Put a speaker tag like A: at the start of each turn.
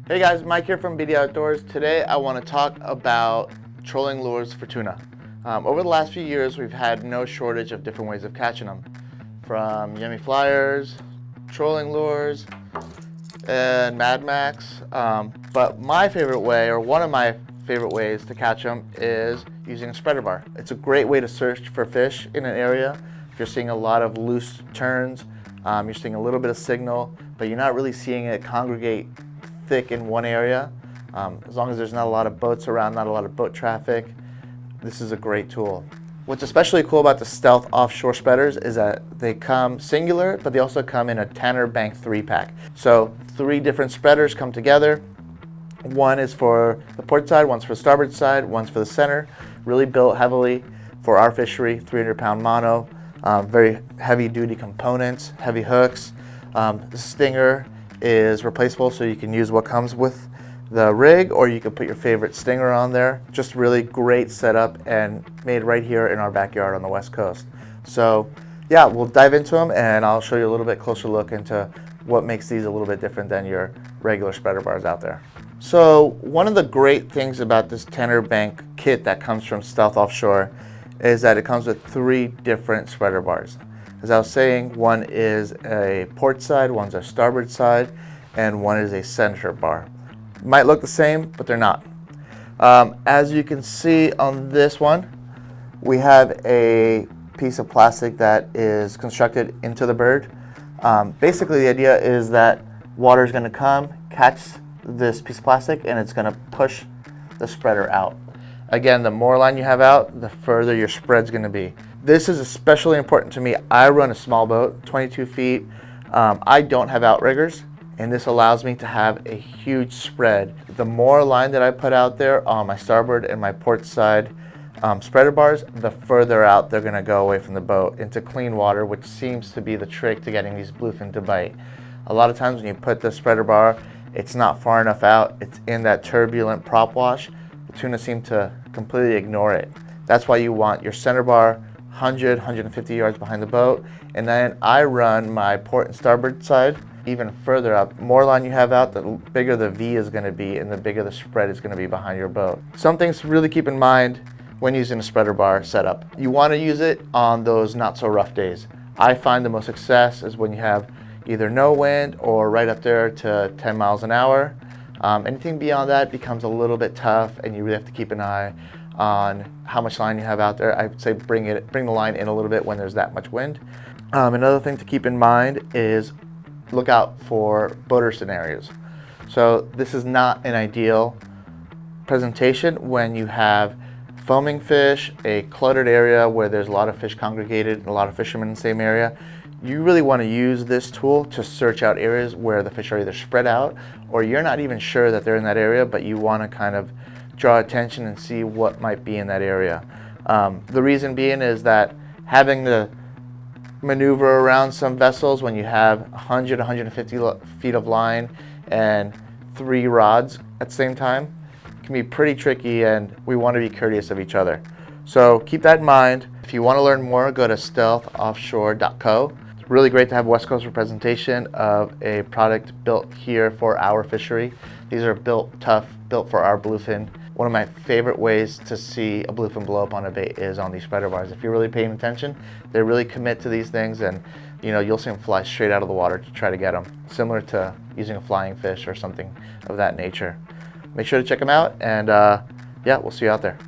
A: Hey guys, Mike here from BD Outdoors. Today I want to talk about trolling lures for tuna. Over the last few years we've had no shortage of different ways of catching them. From yummy flyers, trolling lures, and Mad Max. But my favorite way, or one of my favorite ways to catch them, is using a spreader bar. It's a great way to search for fish in an area. If you're seeing a lot of loose turns, you're seeing a little bit of signal, but you're not really seeing it congregate thick in one area. As long as there's not a lot of boats around, not a lot of boat traffic, this is a great tool. What's especially cool about the Stealth Offshore spreaders is that they come singular, but they also come in a Tanner Bank 3-pack. So 3 different spreaders come together. One is for the port side, one's for the starboard side, one's for the center. Really built heavily for our fishery, 300-pound mono, very heavy duty components, heavy hooks. The stinger is replaceable, so you can use what comes with the rig, or you can put your favorite stinger on there. Just really great setup and made right here in our backyard on the West Coast. So yeah, we'll dive into them and I'll show you a little bit closer look into what makes these a little bit different than your regular spreader bars out there. So one of the great things about this Tanner Bank kit that comes from Stealth Offshore is that it comes with 3 different spreader bars. As I was saying, one is a port side, one's a starboard side, and one is a center bar. Might look the same, but they're not. As you can see on this one, we have a piece of plastic that is constructed into the bird. Basically, the idea is that water is going to come, catch this piece of plastic, and it's going to push the spreader out. Again, the more line you have out, the further your spread's going to be. This is especially important to me. I run a small boat, 22 feet. I don't have outriggers, and this allows me to have a huge spread. The more line that I put out there on my starboard and my port side spreader bars, the further out they're going to go away from the boat into clean water, which seems to be the trick to getting these bluefin to bite. A lot of times when you put the spreader bar, it's not far enough out. It's in that turbulent prop wash. The tuna seem to completely ignore it. That's why you want your center bar 100, 150 yards behind the boat, and then I run my port and starboard side even further up. More line you have out, the bigger the V is going to be and the bigger the spread is going to be behind your boat. Some things to really keep in mind when using a spreader bar setup. You want to use it on those not so rough days. I find the most success is when you have either no wind or right up there to 10 miles an hour. Anything beyond that becomes a little bit tough, and you really have to keep an eye on how much line you have out there. I would say bring the line in a little bit when there's that much wind. Another thing to keep in mind is look out for boater scenarios. So this is not an ideal presentation when you have foaming fish, a cluttered area where there's a lot of fish congregated and a lot of fishermen in the same area. You really want to use this tool to search out areas where the fish are either spread out or you're not even sure that they're in that area, but you want to kind of draw attention and see what might be in that area. The reason being is that having to maneuver around some vessels when you have 100, 150 feet of line and 3 rods at the same time can be pretty tricky, and we want to be courteous of each other. So keep that in mind. If you want to learn more, go to stealthoffshore.co. It's really great to have West Coast representation of a product built here for our fishery. These are built tough, built for our bluefin. One of my favorite ways to see a bluefin blow up on a bait is on these spreader bars. If you're really paying attention, they really commit to these things, and you'll see them fly straight out of the water to try to get them, similar to using a flying fish or something of that nature. Make sure to check them out, and yeah, we'll see you out there.